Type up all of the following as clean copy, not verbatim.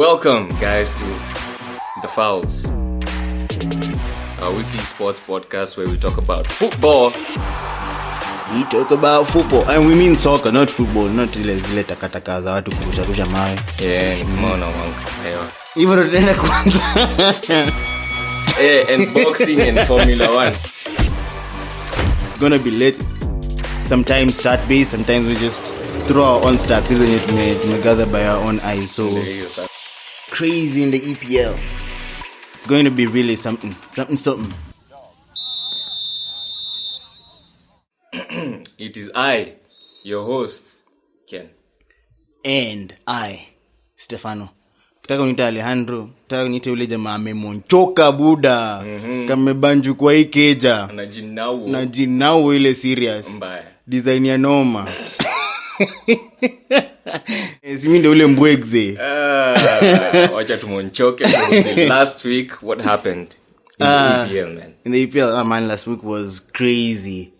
Welcome, guys, to the Foulz, our weekly sports podcast where we talk about football. We talk about football, and we mean soccer, not football, not zile takataka za watu kurusha mawe. Mbona wangu. Even tena kwanza. And boxing and Formula 1. Gonna be late. Sometimes start based, sometimes we just throw our own stats, isn't it? We gather by our own eyes. So crazy in the EPL. It's going to be really something. It is I, your host, Ken. And I, Stefano. Kitaka unita Alejandro, kitaka unita ule jamaa amemonchoka buda. Kamebanju kwa hii keja. Na jinau ile serious. Mbaya. Design ya noma. Siminde ule mbwegze. Wacha tumonchoke. Last week, what happened in the EPL, man? In the EPL, man, last week was crazy.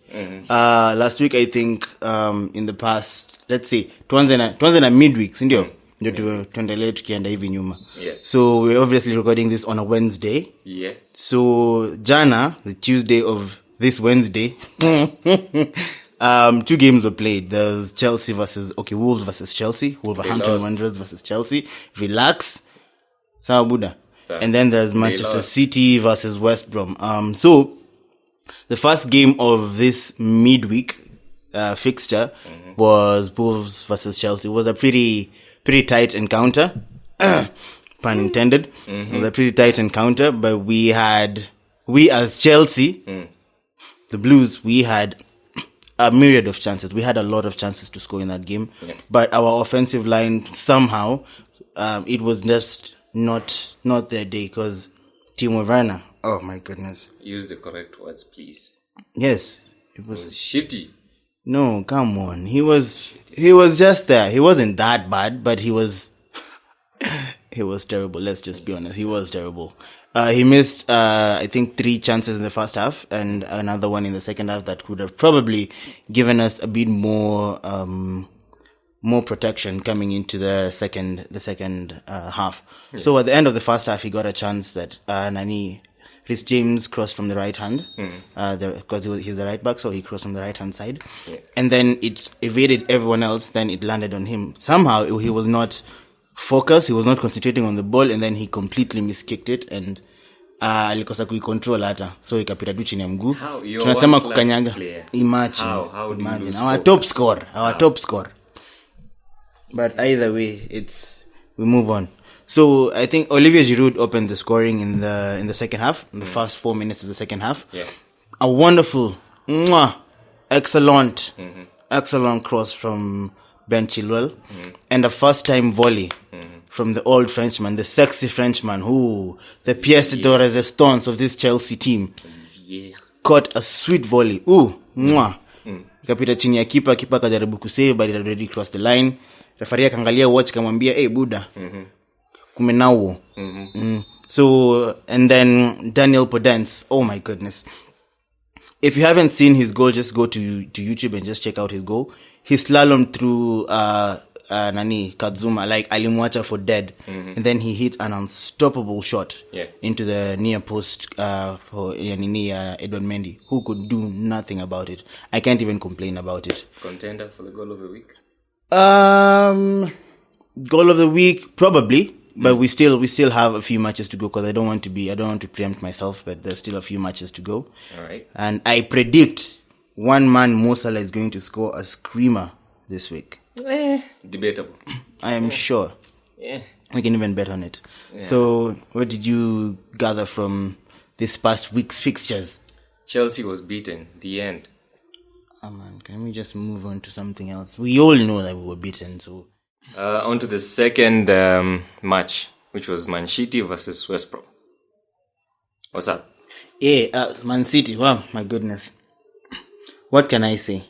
Last week, I think, in the past, let's say, tuanze na midweek, sindio? Ndio tuendelee tukienda hivi nyuma. Yeah. So we're obviously recording this on a Wednesday. Yeah. So jana, the Tuesday of this Wednesday, 2 games were played. There's Wolves versus Chelsea, Wolverhampton Wanderers versus Chelsea. Relax. Sawa Buddha. And then there's Manchester City versus West Brom. So the first game of this midweek fixture was Wolves versus Chelsea. It was a pretty tight encounter. Pun intended. It was a pretty tight encounter, but we as Chelsea, the Blues, we had a myriad of chances. We had a lot of chances to score in that game, but our offensive line somehow, it was just not their day because Timo Werner. Oh my goodness! Use the correct words, please. Yes, it was shitty. No, come on. He was just there. He wasn't that bad, but he was terrible. Let's just be honest. He was terrible. He missed, I think 3 chances in the first half and another one in the second half that could have probably given us a bit more protection coming into the second half. Yeah. So at the end of the first half, he got a chance that, Rhys James crossed from the right hand, because he's the right back, so he crossed from the right hand side. Yeah. And then it evaded everyone else, then it landed on him. Somehow he was not focused, he was not concentrating on the ball, and then he completely miskicked it, and alikosa kuicontrol hata. So ikapita tu chini ya mguu. Tunasema kukanyaga. Imagine. Our top scorer. But either way, we move on. So I think Olivier Giroud opened the scoring in the second half, in the first 4 minutes of the second half. Yeah. A wonderful, excellent cross from Ben Chilwell, and a first-time volley from the old Frenchman, the sexy Frenchman, the pièce de résistance of this Chelsea team. Yeah. Caught a sweet volley. Ikapita chini ya kipa kajaribu kusave, but it already crossed the line. Referee akaangalia watch kamwambia, "Hey Buddha. Kumenawo." So, and then Daniel Podence. Oh my goodness. If you haven't seen his goal, just go to YouTube and just check out his goal. He slalomed through Kadzuma, like alimwacha for dead. And then he hit an unstoppable shot into the near post for Edouard Mendy, who could do nothing about it. I can't even complain about it. Contender for the goal of the week? Goal of the week, probably. But we still have a few matches to go because I don't want to preempt myself, but there's still a few matches to go. All right. And I predict one man, Mo Salah, is going to score a screamer this week. Debatable. I am sure. Yeah. We can even bet on it. Yeah. So, what did you gather from this past week's fixtures? Chelsea was beaten. The end. Man, can we just move on to something else? We all know that we were beaten, so... On to the second match, which was Man City versus West Brom. What's up? Yeah, Man City. Wow, my goodness. What can I say?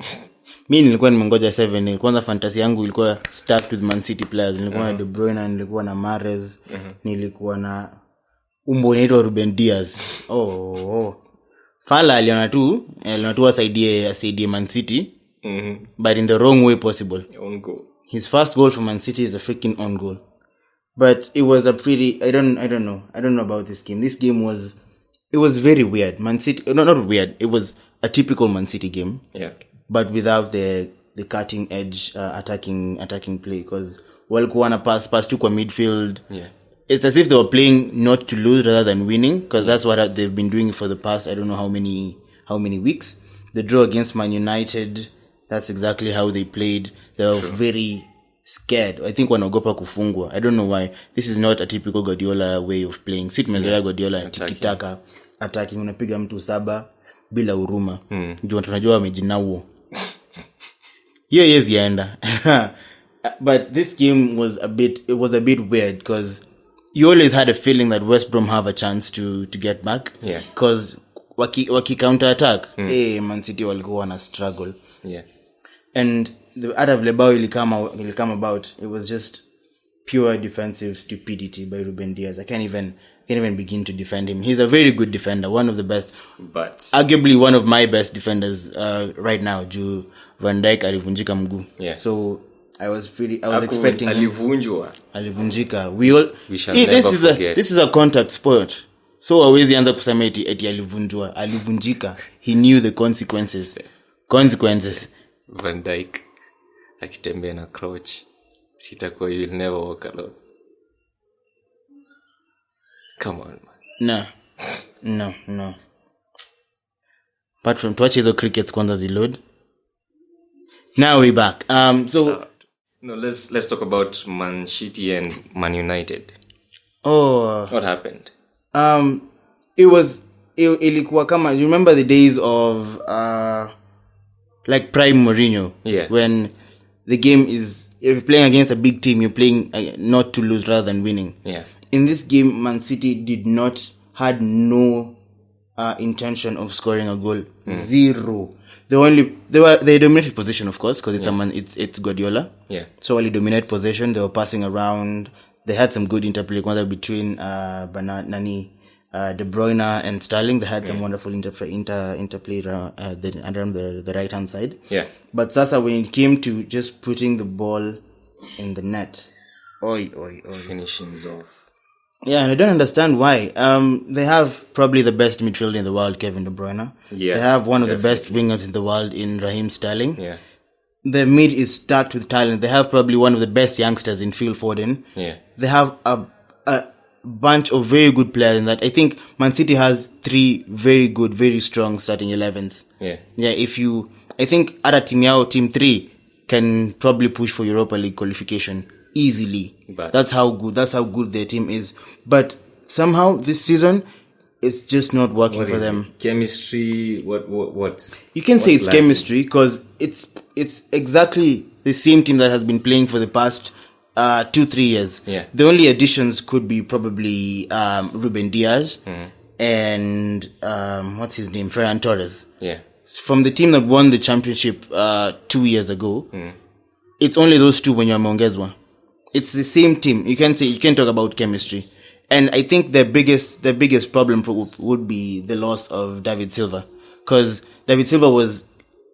Mimi nilikuwa nimengoja 7. Kwanza fantasy yangu ilikuwa stacked with Man City players. Nilikuwa na De Bruyne, nilikuwa na Mahrez, nilikuwa na inaitwa Ruben Diaz. Fala aliona tu asaidie Man City. But in the wrong way possible. Own goal. His first goal for Man City is a freaking own goal. But it was a pretty. I don't know about this game. This game was very weird. Man City, no, not weird. It was a typical Man City game. Yeah. But without the cutting edge attacking play, because walikuwa na pass to kwa midfield. Yeah. It's as if they were playing not to lose rather than winning, because that's what they've been doing for the past, I don't know how many weeks. The draw against Man United, that's exactly how they played. They were very scared. I think wanaogopa kufungwa. I don't know why. This is not a typical Guardiola way of playing. Si tumezoea Guardiola tiki-taka, attacking, unapiga mtu 7 bila huruma. Ndio tunajua wamejinauo. Hiyo yezi yaenda. But this game was a bit weird, because you always had a feeling that West Brom have a chance to get back. Yeah. Because waki counter attack, Man City walikuwa wana struggle. Yeah. And the out of Lebao will come about. It was just pure defensive stupidity by Ruben Diaz. I can't even begin to defend him. He's a very good defender, one of the best, but arguably one of my best defenders right now. Van Dijk alivunjika mguu. Yeah. So I was expecting him. Alivunjika. We shall never forget. This is a contact sport. So hawezi anza kusema eti alivunjika. He knew the consequences. Van Dijk akitembea na crouch, sitakuwa, you will never walk alone. Come on, man. No. Apart from tuache hizo crickets kwanza ziload. Now we're back. So no, let's talk about Man City and Man United. Oh, what happened? Ilikuwa kama, you remember the days of like prime Mourinho, when the game is, if you're playing against a big team, you're playing not to lose rather than winning. Yeah. In this game, Man City had no intention of scoring a goal. Zero. They dominated possession, of course, because it's Guardiola. Yeah. So while they dominate possession, they were passing around. They had some good interplay between De Bruyne and Sterling. They had some wonderful interplay around the right hand side. Yeah. But Sasa, when it came to just putting the ball in the net, finishings off. Yeah, and I don't understand why. They have probably the best midfielder in the world, Kevin De Bruyne. Yeah, they have one of the best wingers in the world in Raheem Sterling. Yeah. The mid is stacked with talent. They have probably one of the best youngsters in Phil Foden. Yeah. They have a bunch of very good players in that. I think Man City has 3 very good, very strong starting 11s. Yeah. Yeah, I think other team 3 can probably push for Europa League qualification easily. But that's how good their team is. But somehow this season, it's just not working for them. Chemistry, what? You can say it's lacking? Chemistry, because it's exactly the same team that has been playing for the past 2-3 years. Yeah. The only additions could be probably Ruben Diaz and what's his name, Ferran Torres. Yeah. From the team that won the championship 2 years ago, it's only those two when you're Mongezwa. It's the same team. You can talk about chemistry. And I think the biggest problem would be the loss of David Silva. Because David Silva was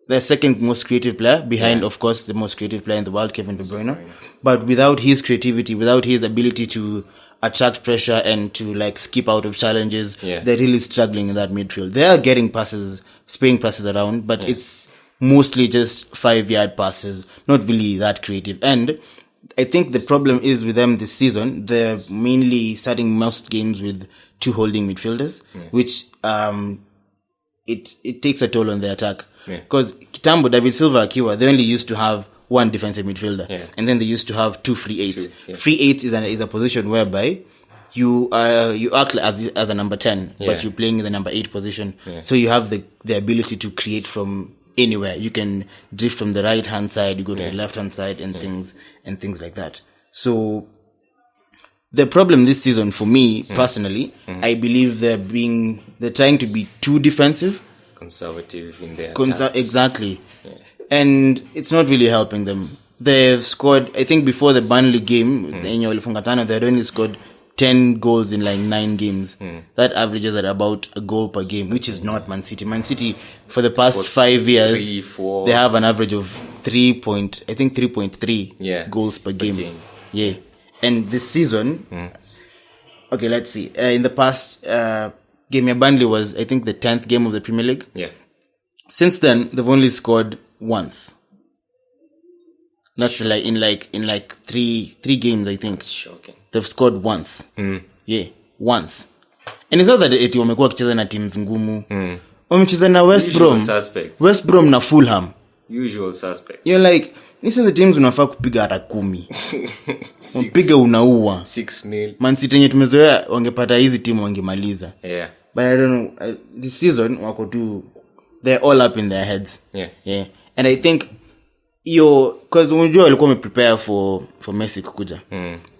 the second most creative player behind, of course, the most creative player in the world, Kevin De Bruyne. But without his creativity, without his ability to attract pressure and to skip out of challenges, they're really struggling in that midfield. They are getting passes, spraying passes around, but it's mostly just 5-yard passes, not really that creative. And I think the problem is with them this season, they're mainly starting most games with 2 holding midfielders, which it takes a toll on their attack. Because Kitambo, David Silva, Akiwa, they only used to have 1 defensive midfielder, and then they used to have 2 free eights. Free eight is a position whereby you act as a number 10, but you're playing in the number 8 position. So you have the ability to create from anywhere. You can drift from the right hand side, you go to the left hand side, and things like that. So the problem this season for me personally, I believe they're trying to be too defensive, conservative in their attacks. Exactly. And it's not really helping them. They've scored, I think before the Burnley game, they had only scored 10 goals in 9 games. That averages at about a goal per game, which is not Man City. Man City, for the past 5 years, 3-4. they have an average of 3.3 goals per game. Yeah. And this season, okay, let's see. In the past, game ya Burnley was, I think, the 10th game of the Premier League. Yeah. Since then, they've only scored once. That's in three games, I think. That's shocking. They've scored once. Yeah, once. And it's not that eti wamekuwa kicheza na teams ngumu. Wamecheza na West Brom. West Brom na Fulham. Usual suspect. You're like, these are the teams unafaa kupiga hata 10. Unapiga unaua. 6-0. Man City yenye tumezoea wangepata hizi timu wangemaliza. Yeah. But I don't know, this season wako tu, they're all up in their heads. Yeah. And I think because unajua walikuwa prepare for Messi kukuja.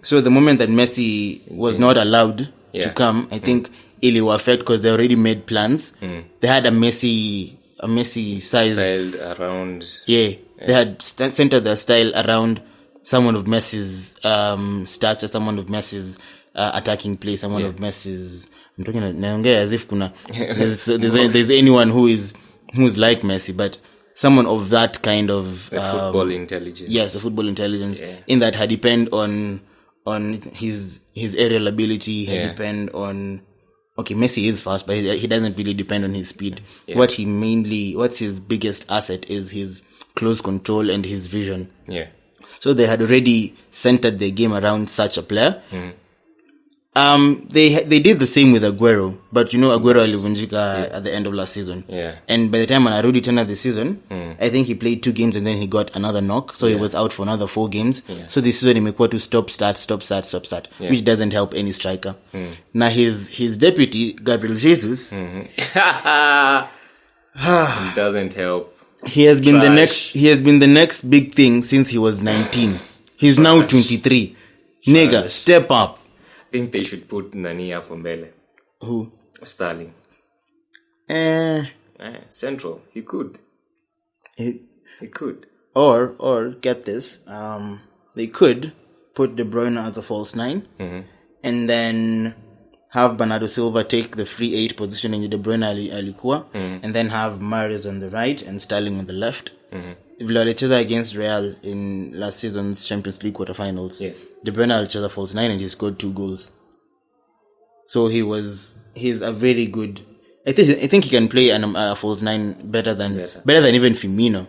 So the moment that Messi was not allowed to come, I think it will affect because they already made plans. They had a Messi size styled around. Yeah. They had centered their style around someone of Messi's stature, someone of Messi's attacking play, someone of Messi's. I'm talking naongea as if kuna there's anyone who's like Messi, but someone of that kind of football intelligence. Yes, the football intelligence. In that had depend on his aerial ability, had depend on. Okay, Messi is fast, but he doesn't really depend on his speed. What's his biggest asset is his close control and his vision. Yeah. So they had already centered their game around such a player. They did the same with Aguero, but Aguero alivunjika at the end of last season. Yeah. And by the time Anarudi turned this season, I think he played 2 games and then he got another knock, so he was out for another 4 games. Yeah. So this season he made to stop start, which doesn't help any striker. Now his deputy Gabriel Jesus doesn't help. He has been the next big thing since he was 19. He's now 23. Nigga, step up. I think they should put Nani hapo mbele. Who? Sterling. Central. He could. He could. Or get this. They could put De Bruyne as a false 9, and then have Bernardo Silva take the free 8 position in De Bruyne alikuwa, and then have Mahrez on the right and Sterling on the left. Vile alicheza against Real in last season's Champions League quarterfinals. De Bruyne alicheza false 9 and he scored 2 goals. So he's a very good. I think he can play a false 9 better than even Firmino,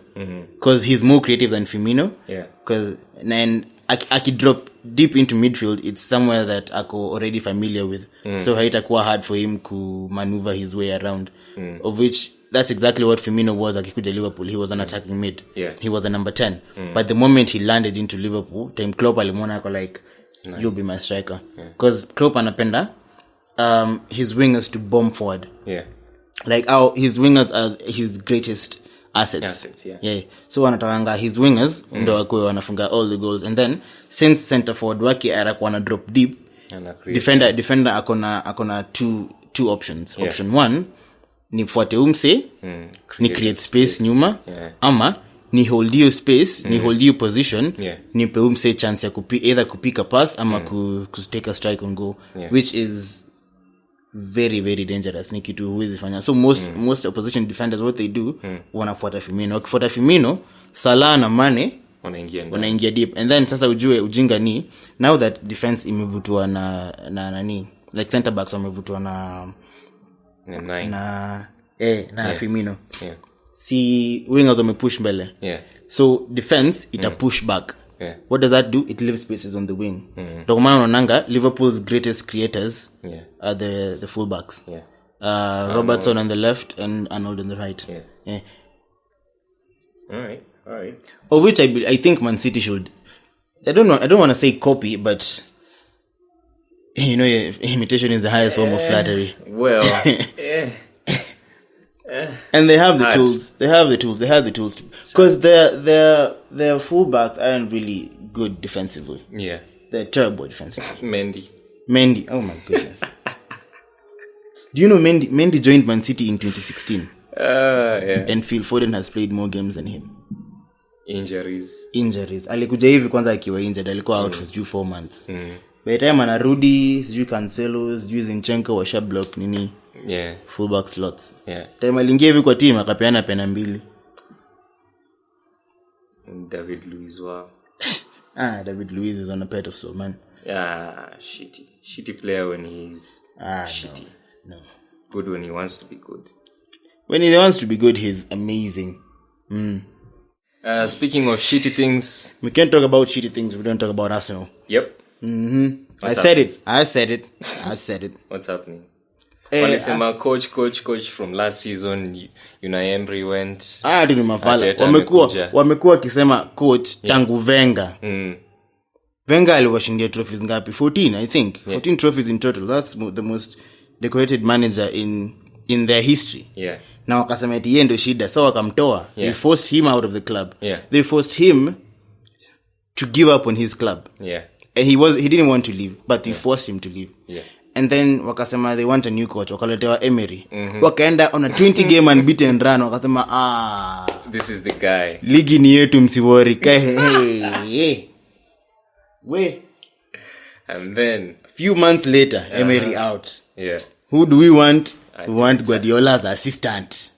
because he's more creative than Firmino. Yeah. Because then I could drop deep into midfield. It's somewhere that ako already familiar with, so haitakuwa hard for him to maneuver his way around. Of which that's exactly what Firmino was akikuja Liverpool. He was an attacking mid. Yeah. He was a number 10. But the moment he landed into Liverpool, time Klopp alimwona ako like, you'll be my striker. Because Klopp anapenda his wingers to bomb forward. Yeah. Like his wingers are his greatest assets. Yeah. So anatakanga his wingers ndo wakwe wanafunga all the goals, and then since center forward wake atakuwa na drop deep, defender akona two options. Option 1 ni fuate umse, ni create space nyuma, ama ni hold you space, ni hold you position, ni pe umse chance ya either kupika pass ama ku take a strike on goal, which is very, very dangerous. Ni kitu huwezi fanya. So most opposition defenders, what they do, wanafuata Firmino. Wakifuata Firmino, Salah na Mane wanaingia deep. And then sasa ujinga ni, now that defense imevutwa na nani, like center backs wamevutwa na Firmino. Si wingers wamepush mbele. So defense ita push back. What does that do? It leaves spaces on the wing. Tokumana Onanga, Liverpool's greatest creators are the fullbacks. Robertson on the left and Arnold on the right. All right. Of which I think Man City should. I don't want to say copy, but imitation is the highest form of flattery. Well, and they have the tools. They have the tools because their fullbacks aren't really good defensively. Yeah, they're terrible defensively. Mendy. Oh my goodness. Do you know Mendy joined Man City in 2016? And Phil Foden has played more games than him. Injuries. Alikuja hivi kwanza akiwa injured, alikuwa out for 4 months. By the time anarudi, sijui Cancelo, sijui Zinchenko washa block nini. Fullback slots. Time aliingia hivi kwa team akapeana pena 2. David Luiz David Luiz is on a pedestal, man. Yeah, shitty player when he's shitty. No. Good when he wants to be good. When he wants to be good, he's amazing. Speaking of shitty things, we can't talk about shitty things if we don't talk about Arsenal. Yep. I said it. What's happening? Walisema coach from last season, Unai Emery went. Ndio mafala. Arteta Wamekuwa wakisema coach tangu Wenger. Wenger aliwashindia trophies ngapi? 14, I think. 14 trophies in total. That's the most decorated manager in their history. Yeah. Na wakasema eti yeye ndio shida. So wakamtoa. They forced him out of the club. Yeah. They forced him to give up on his club. Yeah. And he didn't want to leave, but they forced him to leave. Yeah. And then wakasema they want a new coach. Wakaletewa Emery. Wakaenda on a 20 game unbeaten run. Wakasema this is the guy. Ligi ni yetu msiwori. Hey. We. And then a few months later, Emery out. Yeah. Who do we want? We want Guardiola's assistant.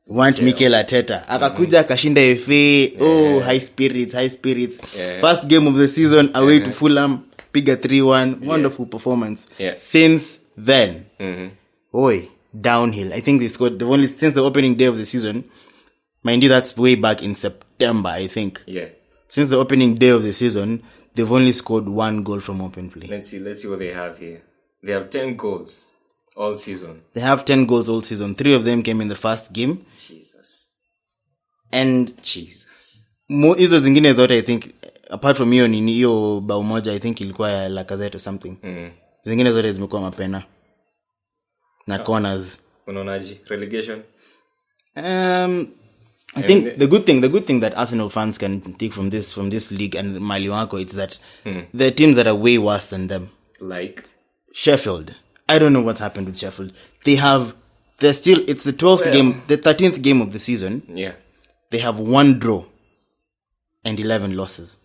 We want Mikel Arteta. Akakuja akashinda FA. High spirits. Yeah. First game of the season away to Fulham. Piga 3-1. Wonderful performance. Yeah. Since then, downhill. I think they scored since the opening day of the season. Mind you, that's way back in September, I think. Yeah. Since the opening day of the season, they've only scored 1 goal from open play. Let's see what they have here. They have 10 goals all season. They have 10 goals all season. 3 of them came in the first game. Jesus. Hizo zingine zote, I think, apart from hiyo bao moja, I think ilikuwa ya Lacazette or something. Zingine zote zimekuwa mapena na corners. Unaonaje relegation? I think the good thing that Arsenal fans can take from this league and Mali wako, it's that there are teams that are way worse than them. Like Sheffield. I don't know what's happened with Sheffield. It's the 12th game, the 13th game of the season. Yeah. They have 1 draw and 11 losses.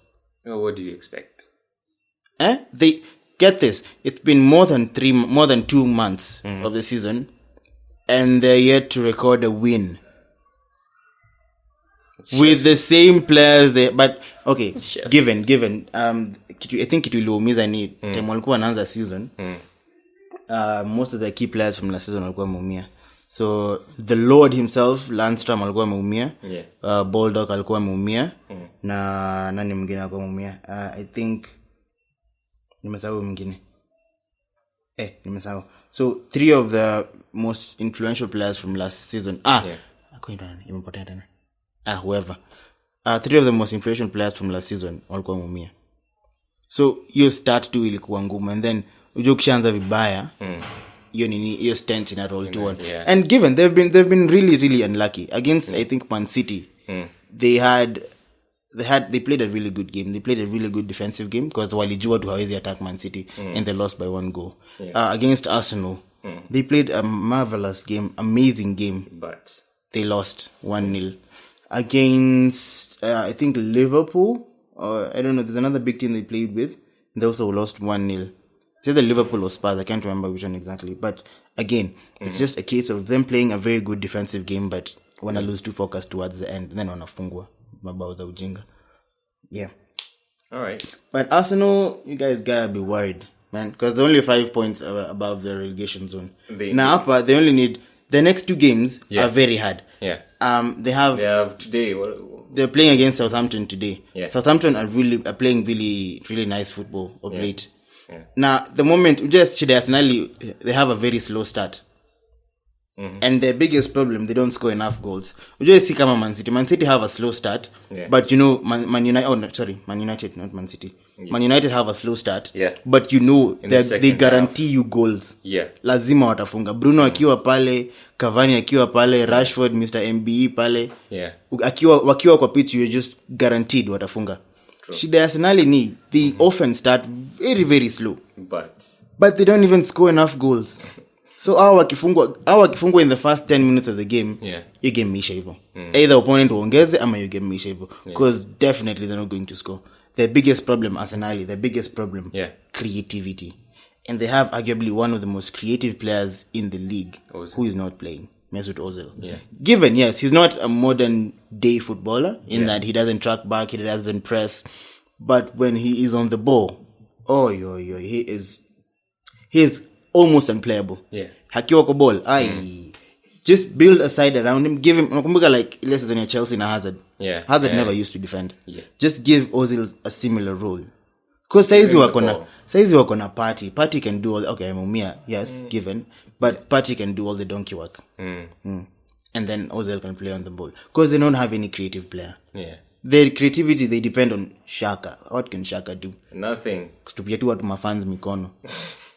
Well, what do you expect? They get this. It's been more than 2 months of the season, and they're yet to record a win. With the same players but okay, given I think it will umiza ni time walikuwa wanaanza season. Most of the key players from last season walikuwa wameumia. So the Lord himself, Landstrom alikuwa ameumia. Baldock alikuwa ameumia. Na nani mwingine alikuwa ameumia? I think nimesahau mwingine. Nimesahau. So 3 of the most influential players from last season. Imepotea tena. Whoever. 3 of the most influential players from last season walikuwa wameumia. So your start 2 ilikuwa ngumu, and then ujue ukishaanza vibaya hiyo stench ina roll to on. And given they've been really really unlucky against I think Man City. They played a really good game. They played a really good defensive game because walijua tu hawezi attack Man City and they lost by 1 goal. Against Arsenal, they played a marvelous game, amazing game, but they lost 1-0. Against I think Liverpool, or I don't know, there's another big team they played with. They also lost 1-0. It's either Liverpool or Spurs, I can't remember which one exactly. But again, it's just a case of them playing a very good defensive game, but wanna lose too focus towards the end, then wanafungwa mabao za ujinga. Yeah. All right. But Arsenal, you guys gotta be worried, man, because they're only 5 points above the relegation zone. Now, they only need the next 2 games are very hard. Yeah. They have today. They're playing against Southampton today. Yeah. Southampton are playing really really nice football of late. Yeah. Now, the moment they have a very slow start. And their biggest problem, they don't score enough goals. Ujue si kama Man City. Man City have a slow start, but Man United, not Man City. Yeah. Man United have a slow start, but they guarantee you goals. Yeah. Lazima watafunga. Bruno akiwa pale, Cavani akiwa pale, Rashford, Mr. MBE pale. Yeah. Wakiwa kwa pitch, you're just guaranteed watafunga. Shida ya Arsenal ni the offense start very very slow. But they don't even score enough goals. So wakifungwa in the first 10 minutes of the game, your game meisha hivyo. Either opponent uongeze ama your game meisha hivyo. Because definitely they're not going to score. Their biggest problem, Arsenal, creativity. And they have arguably one of the most creative players in the league who is not playing, Mesut Ozil. Yeah. Given, yes, he's not a modern day footballer in that he doesn't track back, he doesn't press. But when he is on the ball, He is almost unplayable. Yeah. Hakiwa kwa ball. Just build a side around him. Give him, unakumbuka like ile season ya Chelsea na Hazard. Yeah. Hazard never used to defend. Yeah. Just give Ozil a similar role. Because saizi wako na Partey. Partey can do all, okay, Mumia, yes, given. But Partey can do all the donkey work. And then Ozil can play on the ball. Because they don't have any creative player. Yeah. Their creativity, they depend on Shaka. What can Shaka do? Nothing. Kutupia tu watu mafans mikono.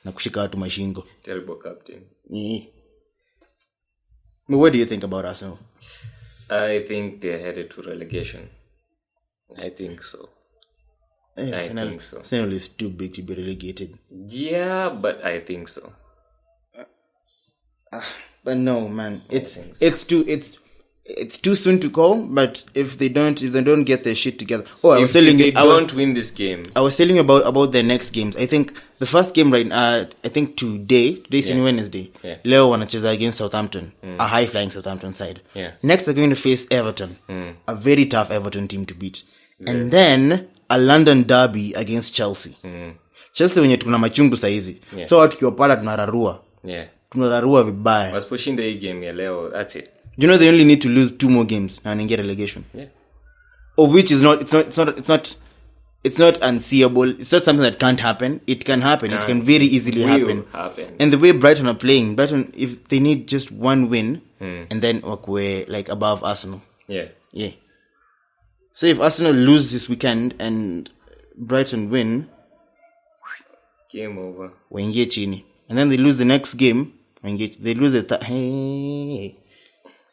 Na kushika watu mashingo. Terrible captain. Yeah. But what do you think about Arsenal? I think they're headed to relegation. I think so. I think so. Arsenal is too big to be relegated. Yeah, but I think so. But no, man, it's too soon to call. But if they don't get their shit together, if they don't win this game, I was telling you about their next games. I think the first game I think today's in Wednesday. Yeah. Leo wanacheza against Southampton, a high flying Southampton side. Yeah. Next they're going to face Everton, a very tough Everton team to beat, and then a London derby against Chelsea. Chelsea wenye tuna machungu saizi. Yeah. So tukiwapata tunararua. Yeah. Tunararua vibaya. Wasposhinda hii game ya leo, that's it. You know they only need to lose 2 more games and then get relegation. Yeah. Of which it's not unseeable. It's not something that can't happen. It can happen. It can very easily happen. And the way Brighton are playing, if they need just 1 win and then we're like above Arsenal. Yeah. Yeah. So if Arsenal lose this weekend and Brighton win, game over. Waingie chini. And then they lose the next game, they lose the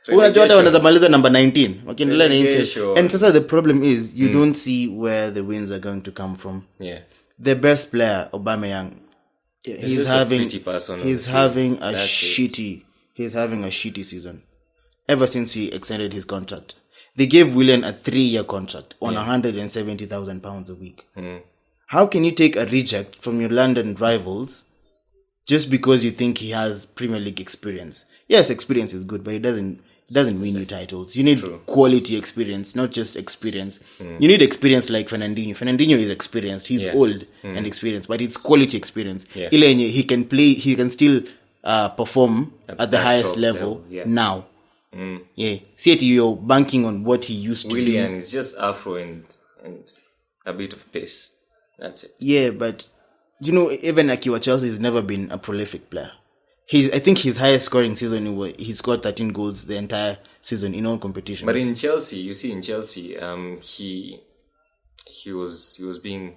unajua hata wanaweza maliza number 19 wakiendelea na hiyo. And sasa the problem is you don't see where the wins are going to come from. Yeah. The best player Aubameyang, he's having a shitty season ever since he extended his contract. They gave Willian a 3-year contract on £170,000 a week. How can you take a reject from your London rivals just because you think he has Premier League experience? Yes, experience is good, but it doesn't win you titles. You need quality experience, not just experience. You need experience like Fernandinho. Fernandinho is experienced. He's old and experienced, but it's quality experience. Yeah. He can play, he can still perform at the highest level now. Yeah. See it, you're banking on what he used to do. Willian is just afro and a bit of pace. That's it. Yeah, but even Akiwa Chelsea has never been a prolific player. I think his highest scoring season, he scored 13 goals the entire season in all competitions. But in Chelsea, he was being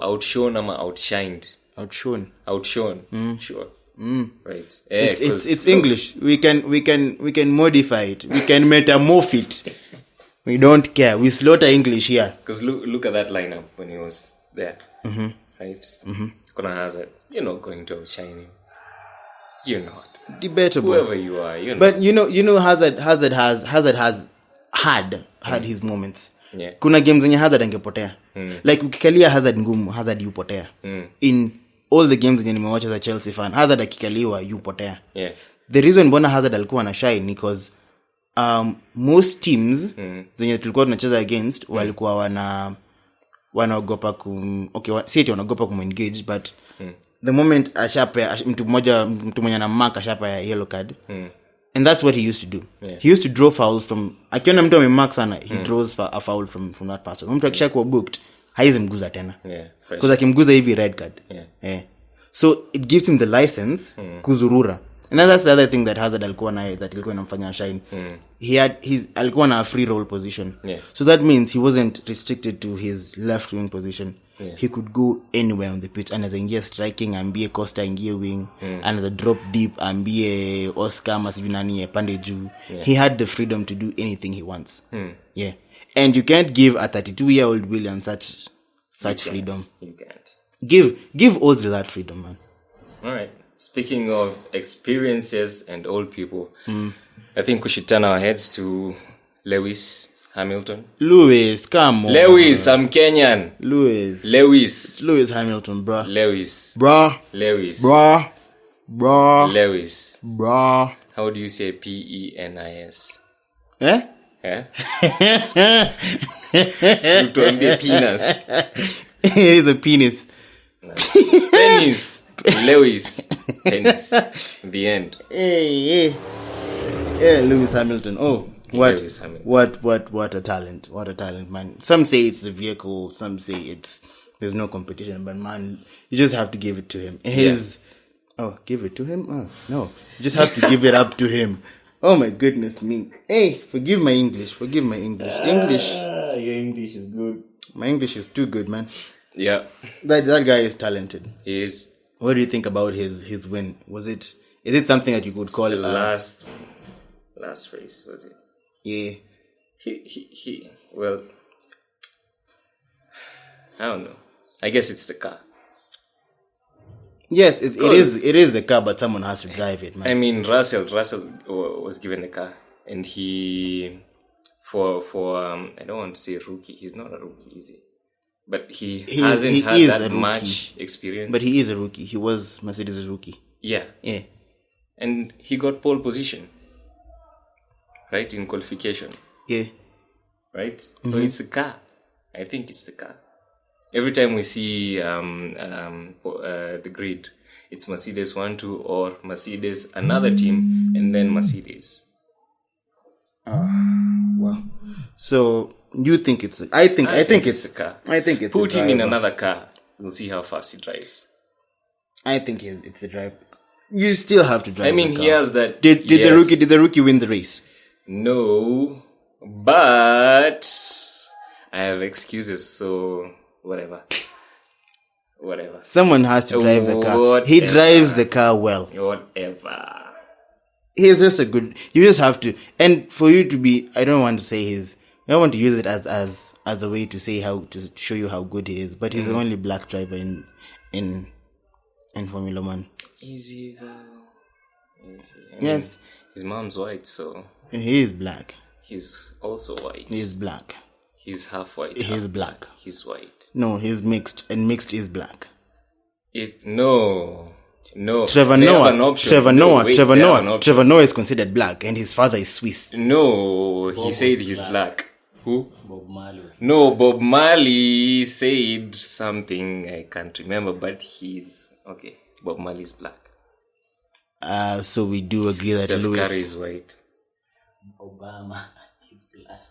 outshone or outshined. Outshone. Sure. Right. It's English. We can modify it. We can metamorph it. We don't care. We slaughter English here. Because look at that lineup when he was there. Right? Gonna Hazard. You're not going to outshine him. You're not. Debatable. Whoever you are, you're not. But Hazard has had his moments. Yeah. Kuna games zenye Hazard angepotea. Like ukikalia Hazard ngumu, Hazard yupotea. In all the games zenye nimewacha za Chelsea fan, Hazard akikaliwa yupotea. Yeah. The reason mbona Hazard alikuwa na shine because most teams zenye tulikuwa tunacheza against walikuwa wanaogopa wanaogopa kumengage, but the moment mtu mmoja na mark ashapa ya yellow card, and that's what he used to do. He used to draw fouls from, akiona mtu amemark sana, he draws a foul from that person. Mtu akishakuwa booked haizi mguza tena, because akimguza hivi red card. So it gives him the license kuzurura. And that's the other thing that Hazard alikuwa naye that ilikuwa inamfanya shine. Alikuwa na a free role position. So that means he wasn't restricted to his left wing position. He could go anywhere on the pitch. Anaweza ingia striking, ambie Costa ingie wing, anaweza drop deep, ambie Oscar masijunani pande juu. He had the freedom to do anything he wants. Yeah. And you can't give a 32-year-old Willian such freedom. You can't. Give Ozil that freedom, man. All right. Speaking of experiences and old people, I think we should turn our heads to Lewis Hamilton. Lewis, come on. Lewis, I'm Kenyan. Lewis Hamilton, bruh. Lewis. How do you say Penis? Eh? Penis. It is a penis. Pennies. Lewis. Pennies. The end. Hey. Yeah, Lewis Hamilton. Oh, Lewis Hamilton. what a talent. What a talent, man. Some say it's the vehicle, some say there's no competition, but man, you just have to give it to him. Give it to him? Oh, no. You just have to give it up to him. Oh my goodness me. Hey, forgive my English. English. Your English is good. My English is too good, man. Yeah. That guy is talented. He is. What do you think about his win? Is it something that you could call the it last race, was it? Yeah. He well, I don't know. I guess it's the car. Yes, it is the car, but someone has to drive it, man. I mean, Russell was given the car, and he for I don't want to say rookie. He's not a rookie, is he? But he hasn't had that much experience. But he is a rookie. He was Mercedes' rookie. Yeah. Yeah. And he got pole position, right, in qualification. Yeah. Right? Mm-hmm. So it's the car. I think it's the car. Every time we see the grid, it's Mercedes 1-2 or Mercedes another team and then Mercedes. Wow. So you think it's? I think it's the car. I think it's. Put him in another car. We'll see how fast he drives. I think it's a drive. You still have to drive. I mean, the car. he has that. Did the rookie win the race? No, but I have excuses. So whatever. Someone has to drive the car. He drives the car well. Whatever. He's just a good. You just have to, and for you to be. I don't want to say I don't want to use it as a way to say to show you how good he is. But he's the only black driver in Formula One. Easy though. Easy. Yes. His mom's white, so he is black. He's also white. He's black. He's half white. He's black. He's white. No, he's mixed, and mixed is black. No. Trevor Noah is considered black, and his father is Swiss. No, he said he's black. Who? Bob Marley. No, Bob Marley said something I can't remember, but he's okay. Bob Marley is black. So we do agree that Steph Lewis Curry is white. Obama is black.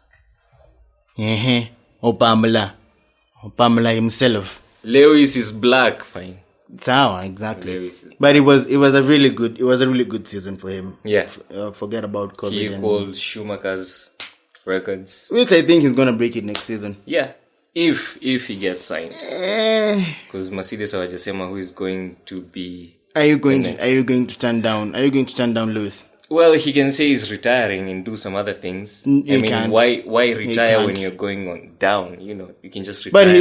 Obama himself. Lewis is black. Fine. Exactly. Lewis is but it was a really good season for him. Yeah. Forget about COVID. He equaled Schumacher's records. Which I think he's gonna break it next season. Yeah. If he gets signed. Because Mercedes hawajasema who is going to be. Are you going to turn down Lewis? Well, he can say he's retiring and do some other things. Can't. Why retire when you're going on down? You know, you can just retire. But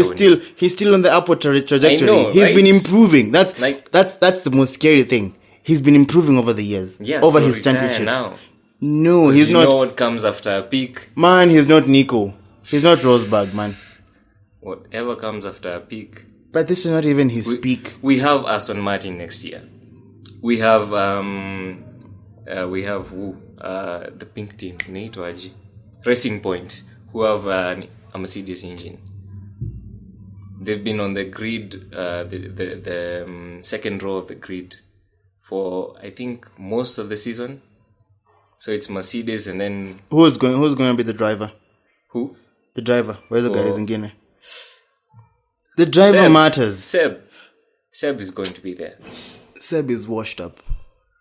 he's still on the upward trajectory. I know, He's right? been improving. That's the most scary thing. He's been improving over the years. Yeah, over so his retire championships. now. No, he's not. You know what comes after a peak? Man, he's not Nico. He's not Rosberg, man. Whatever comes after a peak. But this is not even his peak. We have Aston Martin next year. We have the pink team, inaitwaje? Racing Point, who have a Mercedes engine. They've been on the grid, the second row of the grid for I think most of the season. So it's Mercedes, and then who's going to be the driver? Who? The driver. Where's the guy in Guinea? The driver matters. Seb is going to be there. Seb is washed up.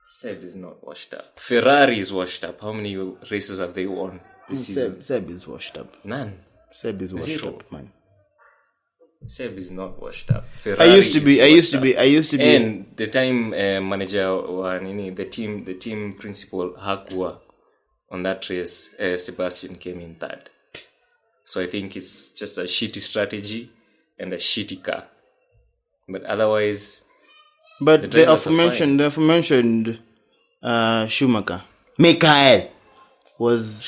Seb is not washed up. Ferrari is washed up. How many races have they won this season? Seb is washed up. None. Seb is washed Zero. up, man. Seb is not washed up. Ferrari I used to be. And the time manager, the team principal, Hakuwa, on that race, Sebastian came in third. So I think it's just a shitty strategy and a shitty car. But otherwise... But the aforementioned Schumacher. Michael was...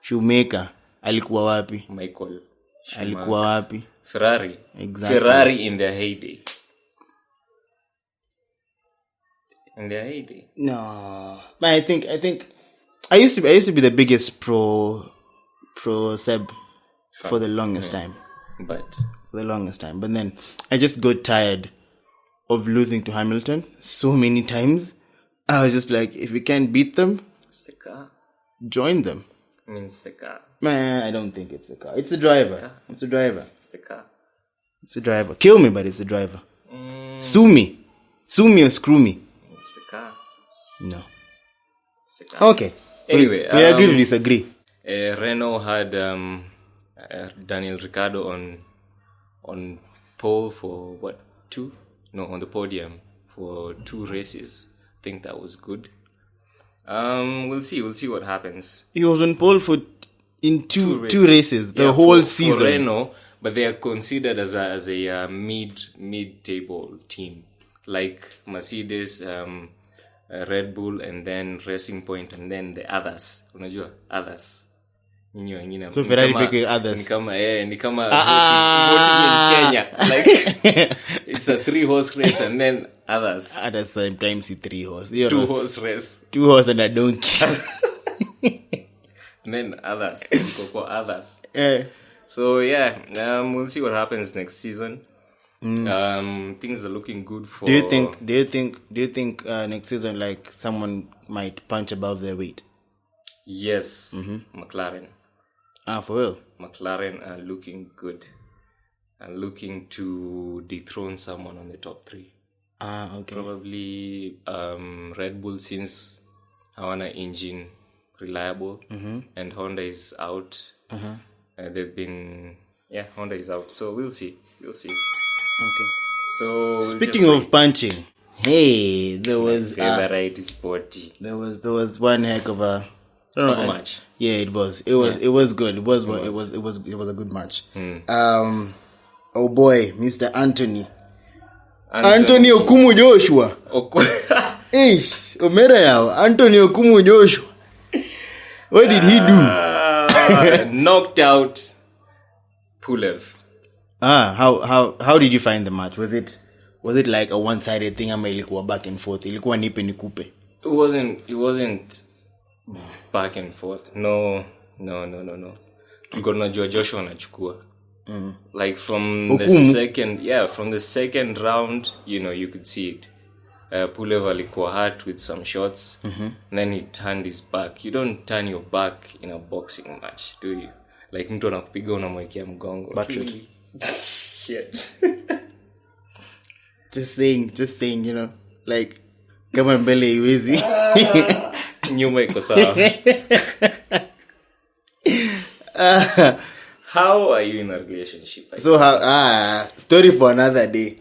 Schumacher. Alikuwa wapi? Michael Schumacher. Alikuwa wapi? Ferrari. Exactly. Ferrari in their heyday. No. But I think I used to be the biggest pro Seb for the longest time. But for the longest time. But then I just got tired of losing to Hamilton so many times. I was just like, if we can't beat them, It's the car. join them. I mean, it's the car. Man, I don't think it's the car. It's the driver. It's the driver. It's the car. It's the driver. Kill me, but it's the driver. Sue me. Sue me or screw me. It's the car. No. It's the car. Okay. Anyway, we agree to disagree. Renault had Daniel Ricciardo on pole for what, 2? No, on the podium for 2 races. I think that was good. We'll see what happens. He was on pole for two races the whole season. For Renault, but they are considered as a mid-table team, like Mercedes, Red Bull, and then Racing Point, and then the others. Unajua others. Nyinyi wengine. So Ferrari picking others. Ni kama voting in Kenya. Like it's a 3-horse race and then others. Others sometimes 3 horse. 2-horse race. 2 horse and a donkey. And then others. Others. Yeah. So yeah, we'll see what happens next season. Things are looking good for. Do you think next season like someone might punch above their weight? Yes, McLaren. For real? McLaren are looking good. Are looking to dethrone someone on the top 3. Okay. Probably Red Bull, since hawana engine reliable, and Honda is out. Honda is out. So we'll see. Okay. So speaking of punching, hey, there was favorite sporty. There was one heck of a match. Yeah, it was good. It was a good match. Oh boy, Mr. Anthony Okumu Joshua. Omera yao Anthony Okumu Joshua. What did he do? Knocked out Pulev. How did you find the match? Was it like a one-sided thing ama ilikuwa back and forth? Ilikuwa nipe nikupe? It wasn't back and forth. No. Tulikuwa tunajua Joshua anachukua. Like from the second round, you could see it. Pulev alikuwa hurt with some shots, and then he turned his back. You don't turn your back in a boxing match, do you? Like mtu anakupiga unamwekea mgongo. Shit. Just saying, like kama mbele iwezi. Nyuma iko sawa. How are you in a relationship? So story for another day.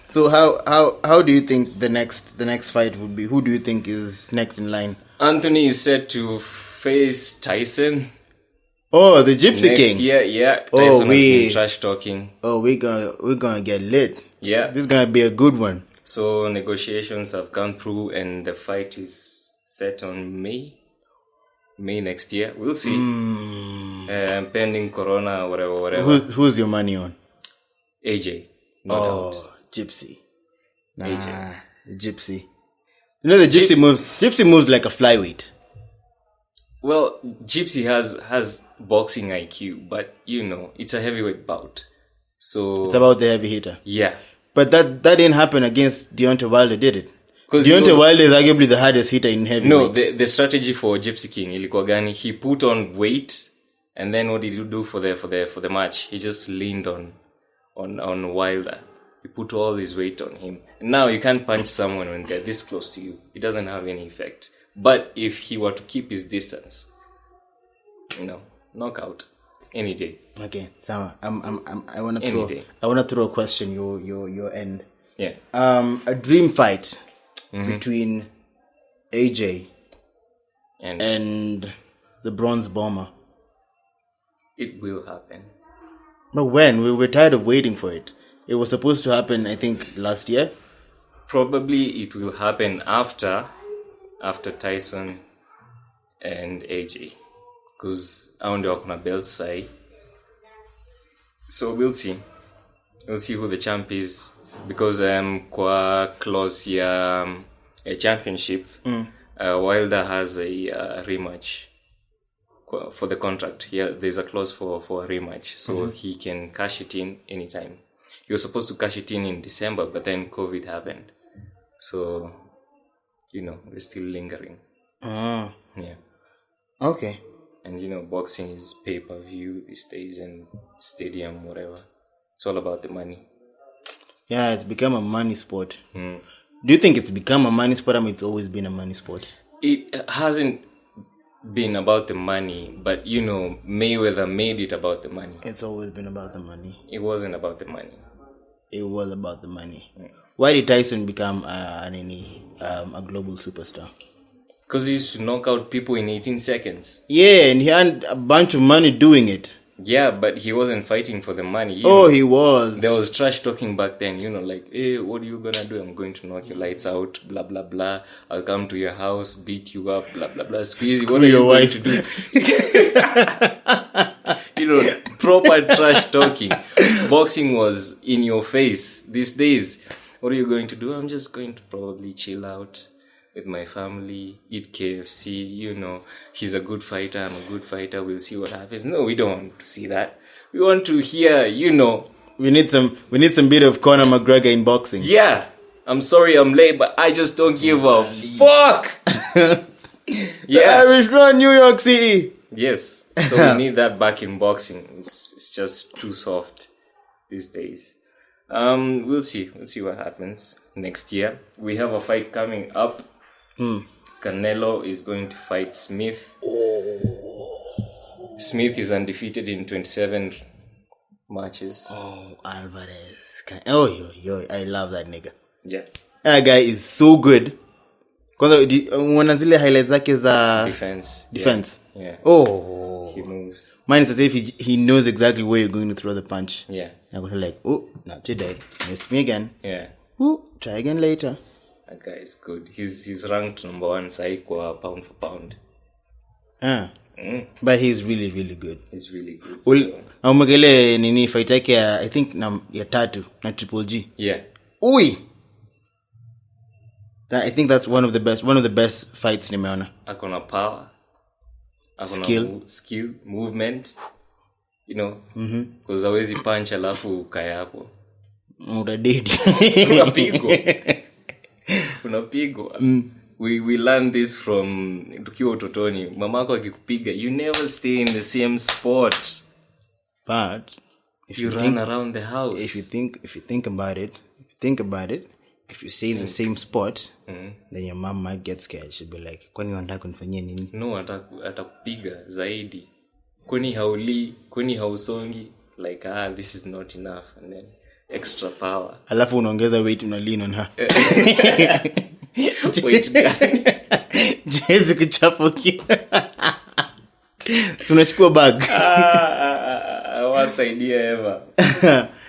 So how do you think the next fight would be? Who do you think is next in line? Anthony is set to face Tyson. Oh, the Gypsy King. Yeah. Tyson has been trash talking. Oh, we're gonna get lit. Yeah. This is gonna be a good one. So negotiations have gone through and the fight is set on May next year. We'll see. Pending Corona, whatever. Who's your money on? AJ. No doubt. Gypsy. AJ. Gypsy. The Gypsy moves like a flyweight. Well, Gypsy has boxing IQ, but it's a heavyweight bout. So it's about the heavy hitter. Yeah. But that didn't happen against Deontay Wilder, did it? Deontay Wilder is arguably the hardest hitter in heavyweight. No, the strategy for Gypsy King ilikuwa gani? He put on weight, and then what did he do for the match? He just leaned on Wilder. He put all his weight on him. And now you can't punch someone when they're this close to you. It doesn't have any effect. But if he were to keep his distance, knockout any day. Okay, so I want to throw a question your end. Yeah. A dream fight between AJ and the Bronze Bomber. It will happen. But when? We were tired of waiting for it. It was supposed to happen, I think, last year. Probably it will happen after Tyson and AJ, because I want to work on a belt side. So we'll see who the champ is, because kwa close ya a championship, Wilder has a rematch for the contract. There's a clause for a rematch, so he can cash it in anytime. He was supposed to cash it in December, but then COVID happened. So, we're still lingering. Ah. Yeah. Okay. And, boxing is pay-per-view these days and stadium, whatever. It's all about the money. Yeah, it's become a money sport. Do you think it's become a money sport? I mean, it's always been a money sport. It hasn't been about the money, but, Mayweather made it about the money. It's always been about the money. It wasn't about the money. It was about the money. Why did Tyson become a global superstar? Because he used to knock out people in 18 seconds. Yeah, and he had a bunch of money doing it. Yeah, but he wasn't fighting for the money. He was. There was trash talking back then, like, hey, what are you gonna do? I'm going to knock your lights out, blah, blah, blah. I'll come to your house, beat you up, blah, blah, blah. Squeeze, what are you going to do? Proper trash talking. Boxing was in your face these days. What are you going to do? I'm just going to probably chill out with my family, eat KFC, he's a good fighter, I'm a good fighter, we'll see what happens. No, we don't want to see that. We want to hear, We need some bit of Conor McGregor in boxing. Yeah. I'm sorry I'm late, but I just don't give a fuck. The Irish run New York City. Yes. So we need that back in boxing. It's just too soft these days. We'll see. We'll see what happens next year. We have a fight coming up. Canelo is going to fight Smith. Smith is undefeated in 27 matches. Alvarez. I love that nigga. Yeah. That guy is so good. Kwanza zile highlights zake za defense. Yeah. He moves. Mine is as if he knows exactly where you're going to throw the punch. Yeah. I'm like, not today. Missed me again. Yeah. Try again later. That guy is good. He's ranked number 1 kwa pound for pound. But he's really, really good. He's really good. Umegele nini fight yake I think ya 3 na Triple G. Yeah. I think that's one of the best fights nimeona. Akona power. Akona skill, movement. Because hawezi punch alafu kaya hapo. Unadedi. Unapigwa. We learned this from tukiwa utotoni. Mamako akikupiga, you never stay in the same spot. But if you run around the house. If you think about it, if you stay in the same spot, then your mom might get scared. She'll be like, kwani unataka kunifanyia nini? No, atakupiga zaidi. Kwani hauli, kwani hausongi, like this is not enough, and then extra power. Alafu unaongeza weight, una lean on her. Weight gani? Jezi kuchafukia. So unachukua bag. Worst idea ever.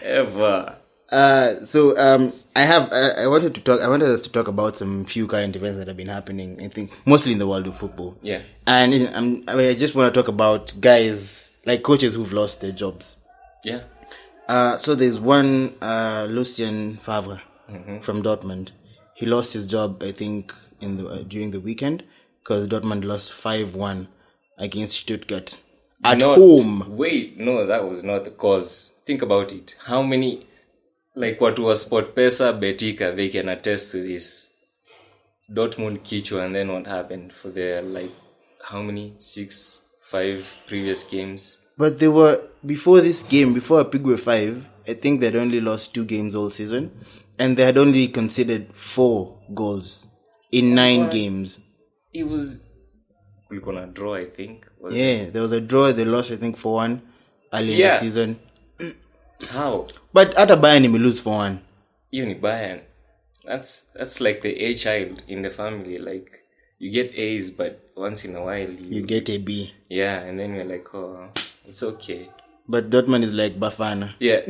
Ever. I wanted us to talk about some few current events that have been happening, I think mostly in the world of football. Yeah. And I just want to talk about guys like coaches who've lost their jobs. Yeah. So there's one Lucien Favre from Dortmund. He lost his job, I think, during the weekend because Dortmund lost 5-1 against Stuttgart at home. Wait, no, that was not the cause. Think about it. How many, like watu wa SportPesa, Betika, they can attest to this. Dortmund kichwa, and then what happened for their, how many? 6-5 previous games? But they were, before this game, before Apigwe 5, I think they'd only lost 2 games all season. And they had only conceded 4 goals in 9 games. It was, we're gonna draw, I think. There was a draw. They lost, I think, 4-1 early in the season. How? But at a Bayern, you lose 4-1. Even Bayern. That's like the A child in the family. Like, you get A's, but once in a while you get a B. Yeah, and then you're like, oh, it's okay. But Dortmund is like Bafana. Yeah.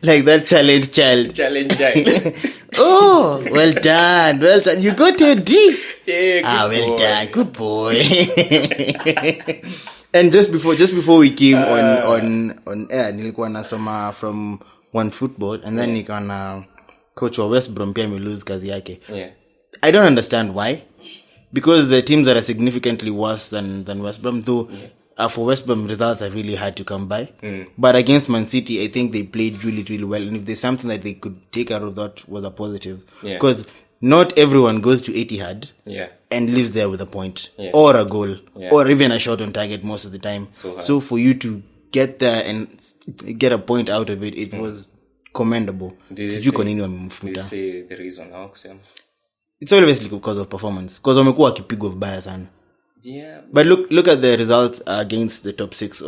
Like that challenge child. Oh, well done. You got a D. Yeah, well done. Good boy. And just before we came on air, nilikuwa nasoma from One Football, and then nikana coach wa West Brom pia lose kazi yake. Yeah. I don't understand why. because the teams that are significantly worse than West Brom, though for West Brom results are really hard to come by. But against Man City, I think they played really, really well. And if there's something that they could take out of that was a positive. Because not everyone goes to Etihad and lives there with a point or a goal or even a shot on target most of the time. So for you to get there and get a point out of it, it was commendable. Did you say the reason how? It's obviously because of performance. Because wamekuwa wakipigwa vibaya sana. Yeah. But look at the results against the top 6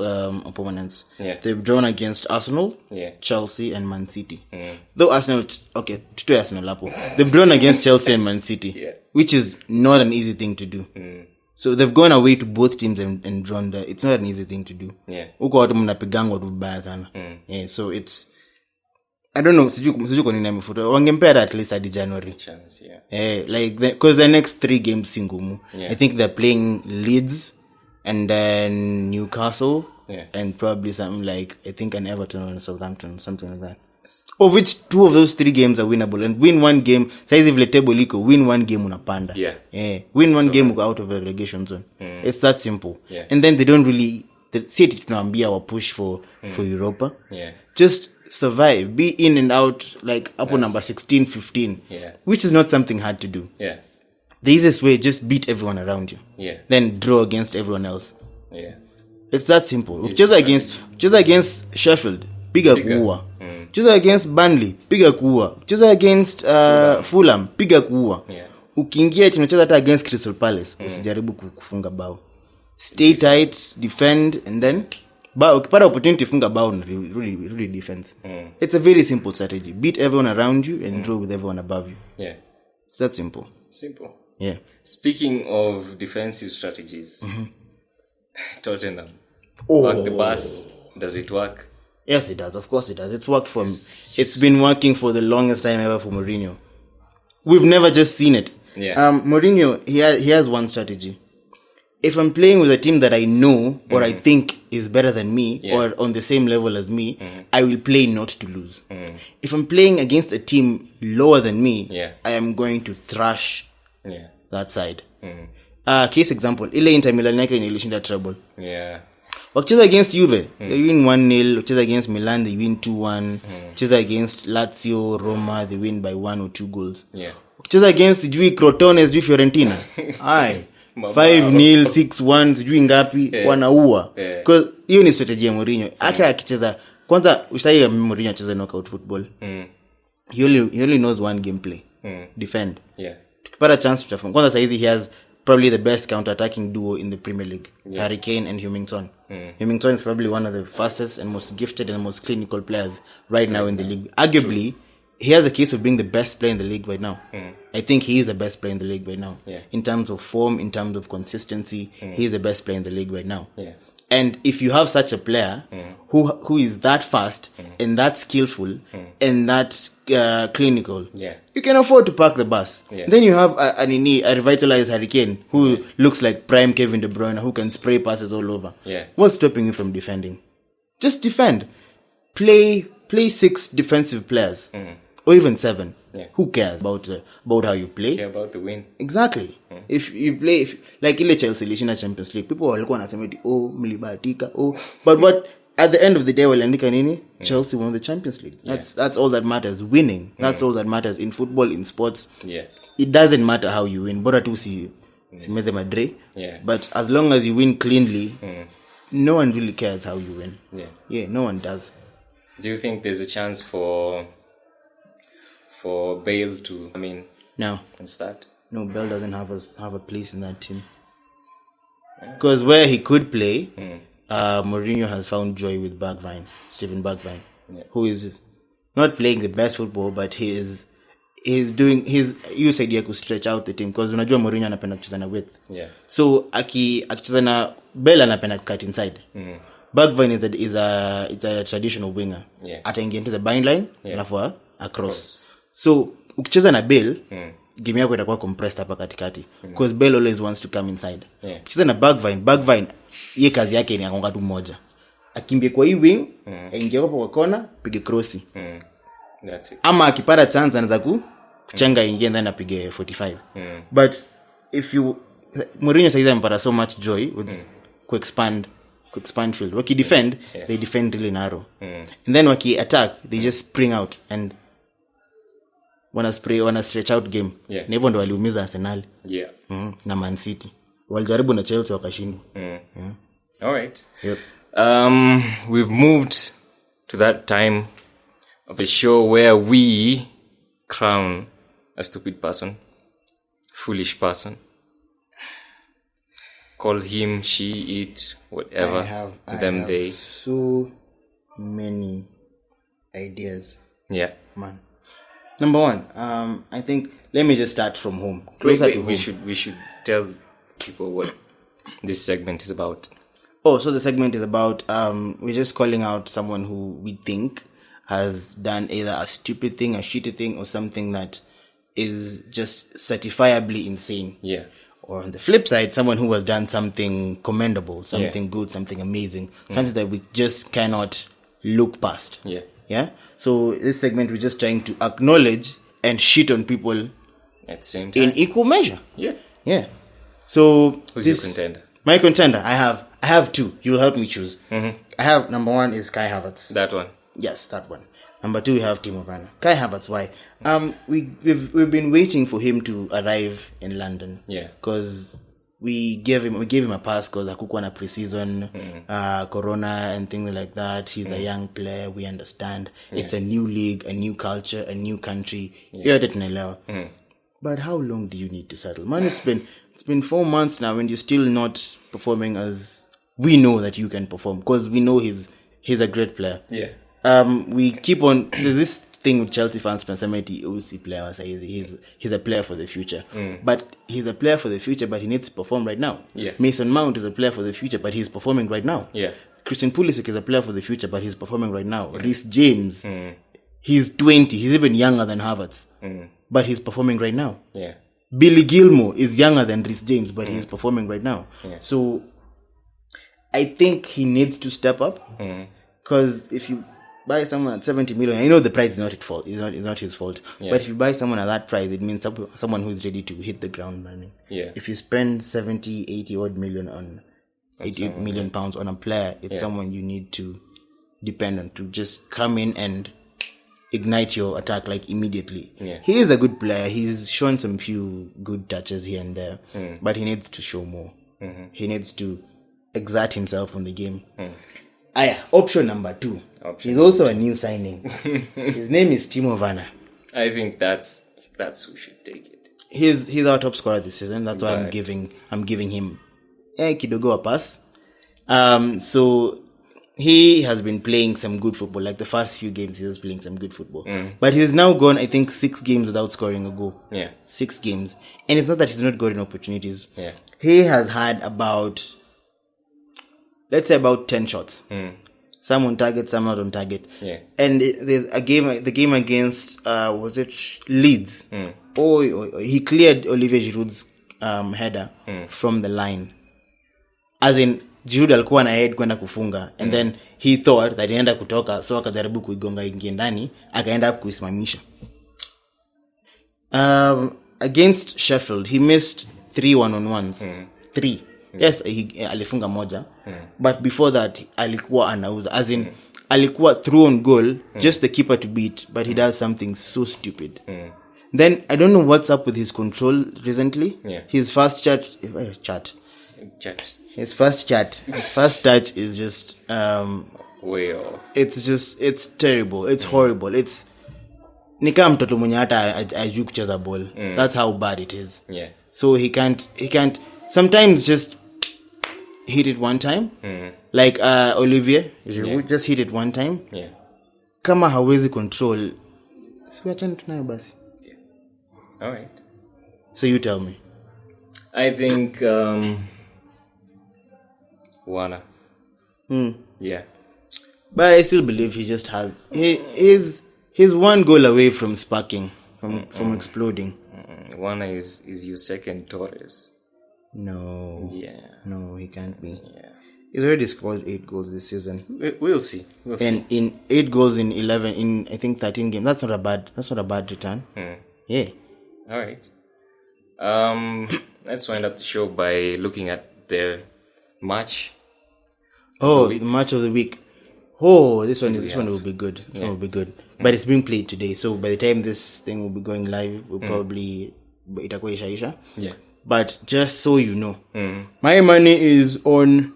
opponents. They've drawn against Arsenal, Chelsea, and Man City. Though Arsenal, to Arsenal lapo. They've drawn against Chelsea and Man City, which is not an easy thing to do. So they've gone away to both teams and drawn there. It's not an easy thing to do. Uko watu mnapigangwa vibaya sana. So it's, I don't know, siju kwa nini amefuta. Wangempea at least hadi January. Because the next 3 games singumu. I think they're playing Leeds and then Newcastle and probably something like, I think an Everton or Southampton, something like that. Of which 2 of those 3 games are winnable, and win 1 game, size if the table liko, win 1 game unapanda. Win 1 game out of the relegation zone. It's that simple. And then they don't really, see it tunaambia wa push for Europa. Just survive, be in and out, like up on number 16, 15, which is not something hard to do. The easiest way, just beat everyone around you. Then draw against everyone else. It's that simple. Just against Sheffield, piga kuua. Just against Burnley, piga kuua. Just against Fulham, piga kuua. Ukiingia tunacheza hata against Crystal Palace, usijaribu kufunga bao. Stay tight, defend, and then ukipata opportunity funga bao, really defense. It's a very simple strategy. Beat everyone around you and draw with everyone above you. It's that simple. Speaking of defensive strategies, Tottenham, park the bus. Does it work? Yes, it does. Of course it does. It's worked for me. It's been working for the longest time ever for Mourinho. We've never just seen it. Mourinho, he has one strategy. If I'm playing with a team that I know or I think is better than me or on the same level as me, I will play not to lose. If I'm playing against a team lower than me, I am going to thrash that side. Case example, ile Inter Milan yake ilishinda treble. Wakicheza against Juve, they win 1-0. Wakicheza against Milan, they win 2-1. Wakicheza against Lazio, Roma, they win by 1 or 2 goals. Wakicheza against Crotone, Fiorentina, 5-0, 6-1, sijui ngapi, wanaua. Because hiyo ni strategy ya Mourinho. Hata akicheza, kwanza ushaia Mourinho acheza knockout football. He only knows one gameplay. Defend. Tukipata chance tutafunga. Kwanza saizi he has probably the best counter-attacking duo in the Premier League. Harry Kane and Heung-min-Son. Heung-min-Son is probably one of the fastest and most gifted and most clinical players right now in the league. Arguably, he has a case of being the best player in the league right now. I think he is the best player in the league right now. In terms of form, in terms of consistency, he is the best player in the league right now. And if you have such a player who is that fast and that skillful and that clinical, you can afford to park the bus. Then you have a revitalized Harry Kane who looks like prime Kevin De Bruyne, who can spray passes all over. What's stopping you from defending? Just defend. Play 6 defensive players. Or even 7. Who cares about how you play? Care about the win. Exactly. If you play like ile Chelsea ilishinda Champions League, people walikuwa wanasema mlibahatika, but what at the end of the day waliandika nini? Chelsea won the Champions League. That's all that matters. Winning. That's all that matters in football, in sports. It doesn't matter how you win. Bora tu simeze madre. But as long as you win cleanly, no one really cares how you win. No one does. Do you think there's a chance for Bale to no and start? No, Bale doesn't have a place in that team. Because where he could play, Mourinho has found joy with Stephen Bergwijn, who is not playing the best football, but he's doing his idea to stretch out the team, because unajua Mourinho anapenda kucheza na width. So akicheza na Bale anapenda cut inside. Bergwijn is a traditional winger. Ataingia into the byline alafu across. So ukicheza na Bale, game yako itakuwa compressed hapa katikati, because Bale always wants to come inside. Ukicheza na Bergwijn yeye kazi yake ni akonga tu moja, akimbie kwa hii wing, aingie hapo kwa corner, pige cross. That's it. Ama akipata chance anaweza kuchenga ingie ndani apige 45. But if you Mourinho says amepata so much joy with expand field. Waki defend, they defend really narrow. And then waki attack, they just spring out and wana stretch out game. Yeah. Na hivyo ndo waliumiza Arsenal. Yeah. Na Man City. Walijaribu na Chelsea wakashindwa. Yeah. All right. Yep. We've moved to that time of a show where we crown a stupid person, foolish person. Call him, she, it, whatever. I have they. So many ideas. Yeah. Man. Number one, I think, let me just start from home. Closer to home. We should tell people what this segment is about. Oh, so the segment is about, we're just calling out someone who we think has done either a stupid thing, a shitty thing, or something that is just certifiably insane. Yeah. Or on the flip side, someone who has done something commendable, something good, something amazing, something that we just cannot look past. Yeah. Yeah? So this segment, we're just trying to acknowledge and shit on people at the same time. In equal measure. Yeah. Yeah. So who's your contender? My contender, I have two. You'll help me choose. I have, number one is Kai Havertz. That one. Yes, that one. Number two, we have Timo Werner. Kai Havertz, why? We've been waiting for him to arrive in London. Yeah. Because we gave him a pass because hakukuwa na pre-season, corona and things like that. He's a young player. We understand. It's a new league, a new culture, a new country. But how long do you need to settle? Man, it's been 4 months now and you're still not performing as we know that you can perform, because we know he's a great player. Yeah. We keep on, there's this thing with Chelsea fans, player, he's a player for the future. But he's a player for the future, but he needs to perform right now. Yeah. Mason Mount is a player for the future, but he's performing right now. Yeah. Christian Pulisic is a player for the future, but he's performing right now. Reece James, he's 20, he's even younger than Havertz, but he's performing right now. Yeah. Billy Gilmour is younger than Reece James, but he's performing right now. Yeah. So I think he needs to step up, because if you buy someone at 70 million, I know the price is not his fault. It's not his fault. Yeah. But if you buy someone at that price, it means someone who is ready to hit the ground running. Yeah. If you spend 70, 80 odd million on 80 million pounds on a player, it's someone you need to depend on to just come in and ignite your attack like immediately. Yeah. He is a good player. He's shown some few good touches here and there, but he needs to show more. He needs to exert himself on the game. Option number two. He's also a new signing. His name is Timo Werner. I think that's who should take it. He's our top scorer this season. That's why I'm giving him kidogo a pass. So he has been playing some good football. Like the first few games, he was playing some good football. But he's now gone, I think, 6 games without scoring a goal. Yeah. 6 games. And it's not that he's not gotten opportunities. Yeah. He has had about, let's say, about 10 shots. Some on target, some not on target. Yeah. And there's the game against, was it Leeds? He cleared Olivier Giroud's header from the line. As in, Giroud alikuwa na head kwenda kufunga, and then he thought that inaenda kutoka, so akajaribu kuigonga ingie ndani, akaenda kuisimamisha. Against Sheffield, he missed 3 one-on-ones. 3. Yes, alifunga moja. But before that, alikuwa anauza. As in, alikuwa through on goal, just the keeper to beat, but he does something so stupid. Then, I don't know what's up with his control recently. Yeah. His first His first touch is just way off. It's terrible. It's horrible. It's ni kama mtoto mwenye hata ajui kucheza ball. That's how bad it is. Yeah. So he can't sometimes just hit it one time. Like Olivier, just hit it one time. Yeah. Kama hawezi control, siachane tunayo basi. Yeah. All right. So you tell me. I think Werner. Yeah. But I still believe he just has he's one goal away from sparking, from exploding. Werner is your second Torres. No. Yeah. No, he can't be. Yeah. He's already scored 8 goals this season. We'll see. And in 8 goals in 11 in I think 13 games. That's not a bad return. Yeah. All right. let's wind up the show by looking at the match. The match of the week. Oh, this one will be good. This one will be good. But it's being played today, so by the time this thing will be going live, we'll probably itakuwa isha. Yeah. But just so you know, my money is on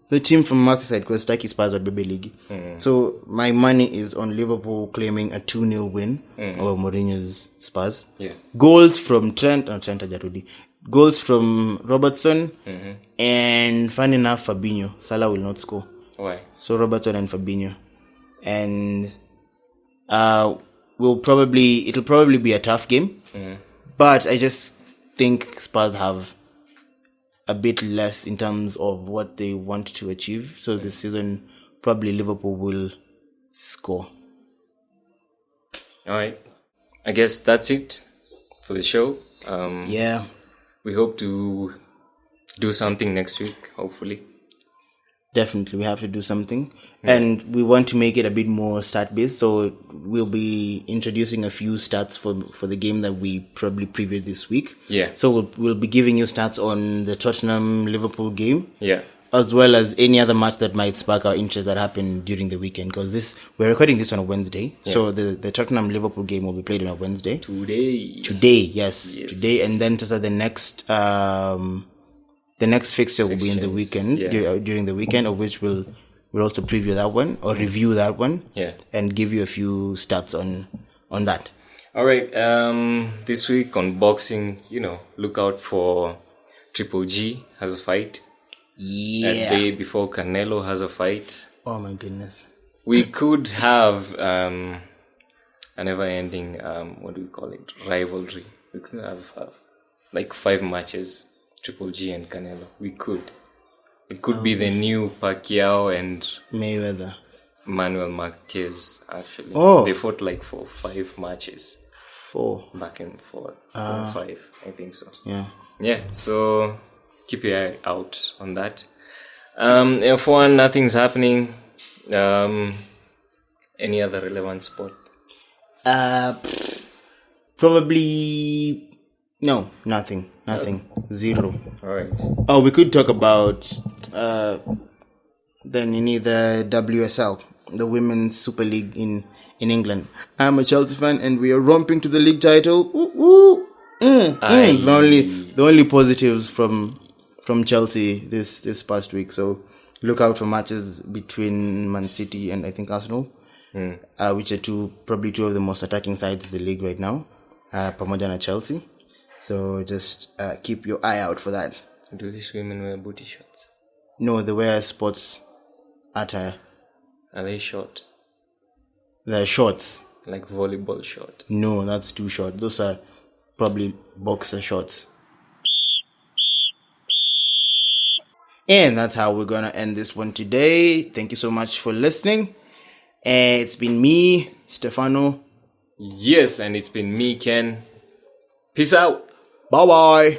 the team from Merseyside because Taki Spurs are Bebe League. So my money is on Liverpool claiming a 2-0 win over Mourinho's Spurs. Yeah. Goals from Trent Ajarudi. Goals from Robertson and fun enough Fabinho. Salah will not score. Why? So Robertson and Fabinho. And it'll probably be a tough game. But I just think Spurs have a bit less in terms of what they want to achieve. So this season, probably Liverpool will score. All right. I guess that's it for the show. Yeah. We hope to do something next week, hopefully. Definitely, we have to do something. And we want to make it a bit more stat-based. So we'll be introducing a few stats for the game that we probably previewed this week. Yeah. So we'll be giving you stats on the Tottenham-Liverpool game. Yeah. As well as any other match that might spark our interest that happened during the weekend. Because we're recording this on a Wednesday. Yeah. So the Tottenham-Liverpool game will be played on a Wednesday. Today, yes. Today. And then just the next fixture will be in the weekend, during the weekend, of which we'll also preview that one or review that one, and give you a few stats on that. All right. This week on boxing, look out for Triple G has a fight. Yeah. A day before Canelo has a fight. Oh my goodness. We could have a never-ending what do we call it? Rivalry. We could have like 5 matches. Triple G and Canelo. We could. It could be the new Pacquiao and Mayweather. Manuel Marquez, actually. Oh. They fought like for 5 matches. 4. Back and forth. 4 or 5, I think so. Yeah. Yeah, so keep your eye out on that. F1, nothing's happening. Any other relevant sport? Probably... No, nothing. Zero. All right. Oh, we could talk about the WSL, the Women's Super League in England. I'm a Chelsea fan, and we are romping to the league title. The only positives from Chelsea this past week. So look out for matches between Man City and I think Arsenal, which are probably two of the most attacking sides of the league right now. Pamoja na Chelsea. So just keep your eye out for that. Do these women wear booty shorts? No, they wear sports attire. Are they short? They're shorts. Like volleyball short? No, that's too short. Those are probably boxer shorts. And that's how we're gonna end this one today. Thank you so much for listening. It's been me, Stefano. Yes, and it's been me, Ken. Peace out. Bye-bye.